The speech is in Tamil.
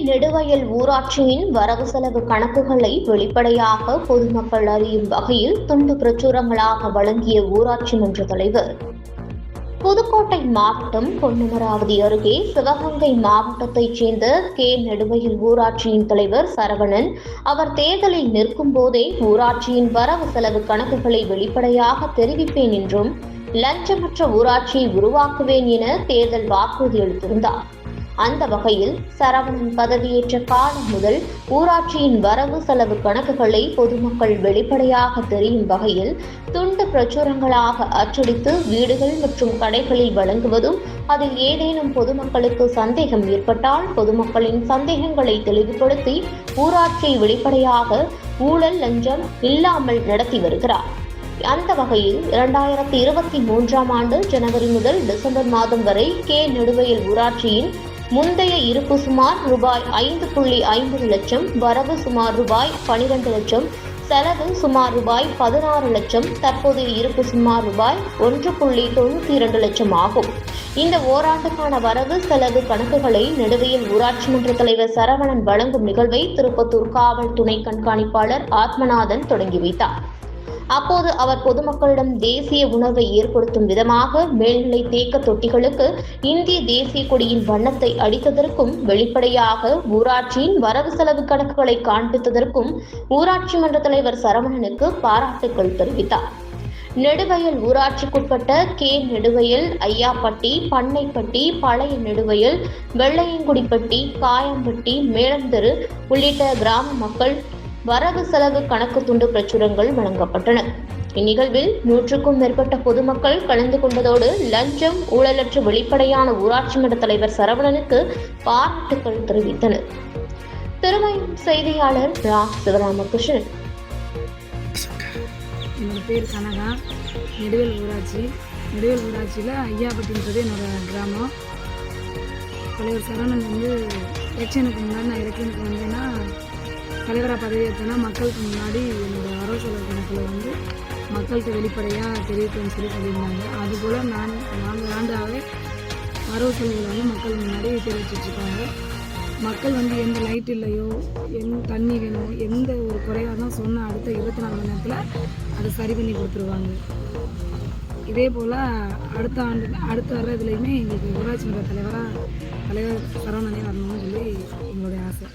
நெடுவயல் ஊராட்சியின் வரவு செலவு கணக்குகளை வெளிப்படையாக பொதுமக்கள் அறியும் வகையில் துண்டு பிரச்சுரங்களாக வழங்கிய ஊராட்சி மன்ற தலைவர். புதுக்கோட்டை மாவட்டம் பொன்னமராவதி அருகே சிவகங்கை மாவட்டத்தைச் சேர்ந்த நெடுவயல் ஊராட்சியின் தலைவர் சரவணன் அவர் தேர்தலில் நிற்கும் போதே ஊராட்சியின் வரவு செலவு கணக்குகளை வெளிப்படையாக தெரிவிப்பேன் என்றும் லஞ்சமற்ற ஊராட்சியை உருவாக்குவேன் என தேர்தல் வாக்குறுதி அளித்திருந்தார். அந்த வகையில் சரவணன் பதவியேற்ற காலம் முதல் ஊராட்சியின் வரவு செலவு கணக்குகளை பொதுமக்கள் வெளிப்படையாக தெரியும் வகையில் துண்டு பிரச்சுரங்களாக அச்சடித்து வீடுகள் மற்றும் கடைகளில் வழங்குவதும், அதில் ஏதேனும் பொதுமக்களுக்கு சந்தேகம் ஏற்பட்டால் பொதுமக்களின் சந்தேகங்களை தெளிவுபடுத்தி ஊராட்சியை வெளிப்படையாக ஊழல் லஞ்சம் இல்லாமல் நடத்தி வருகிறார். அந்த வகையில் 2023 ஆண்டு ஜனவரி முதல் டிசம்பர் மாதம் வரை நெடுவயல் ஊராட்சியின் முந்தைய இருப்பு சுமார் ரூபாய் 5.50 லட்சம், வரவு சுமார் ரூபாய் 12 லட்சம், செலவு சுமார் ரூபாய் 16 லட்சம், தற்போதைய இருப்பு சுமார் ரூபாய் 1.92 லட்சம் ஆகும். இந்த ஓராண்டுக்கான வரவு செலவு கணக்குகளை நெடுவயல் ஊராட்சி மன்ற தலைவர் சரவணன் வழங்கும் நிகழ்வை திருப்பத்தூர் காவல் துணை கண்காணிப்பாளர் ஆத்மநாதன் தொடங்கி வைத்தார். அப்போது அவர் பொதுமக்களிடம் தேசிய உணர்வை ஏற்படுத்தும் விதமாக மேல்நிலை தேக்க தொட்டிகளுக்கு இந்திய தேசிய கொடியின் வண்ணத்தை அடித்ததற்கும், வெளிப்படையாக ஊராட்சியின் வரவு செலவு கணக்குகளை காண்பித்ததற்கும் ஊராட்சி மன்ற தலைவர் சரவணனுக்கு பாராட்டுக்கள் தெரிவித்தார். நெடுவயல் ஊராட்சிக்குட்பட்ட நெடுவயல், ஐயாப்பட்டி, பண்ணைப்பட்டி, பழைய நெடுவயல், வெள்ளையங்குடிப்பட்டி, காயம்பட்டி, மேலந்தெரு உள்ளிட்ட கிராம மக்கள் வரவு செலவு கணக்கு துண்டு பிரச்சுரங்கள் வழங்கப்பட்டன. இந்நிகழ்வில் 100க்கும் மேற்பட்ட பொதுமக்கள் கலந்து கொண்டதோடு லஞ்சம் ஊழலற்ற வெளிப்படையான ஊராட்சி மன்ற தலைவர் சரவணனுக்கு பாராட்டுக்கள் தெரிவித்தனர். திருமயம் செய்தியாளர் சிவராமகிருஷ்ணன். என்னோட பேர் கனகா. நெடுவயல் ஊராட்சியில் ஐயாப்பட்டின்றது என்னோட கிராமம். தலைவர் சரவணன் எலெக்ஷனுக்கு முன்னாடி நான் எலெக்ஷனுக்கு வந்தேன்னா தலைவராக பதவியேற்றனா மக்களுக்கு முன்னாடி என்னோடய வரவு செலவு கணக்கில் மக்கள்கிட்ட வெளிப்படையாக தெரிவிக்கணும்னு சொல்லியிருந்தாங்க. அதுபோல் 4 ஆண்டாகவே வரவு செலவுகளை மக்கள் முன்னாடி தெரிவிச்சிட்ருக்காங்க. மக்கள் எந்த லைட் இல்லையோ, தண்ணி வேணும், எந்த ஒரு குறையாக தான் சொன்ன அடுத்த 24 மணி நேரத்தில் அதை சரி பண்ணி கொடுத்துருவாங்க. இதே போல் அடுத்த வர்ற இதுலேயுமே எங்களுக்கு ஊராட்சி மன்ற தலைவர் சரவணனே வரணும்னு சொல்லி எங்களுடைய ஆசை.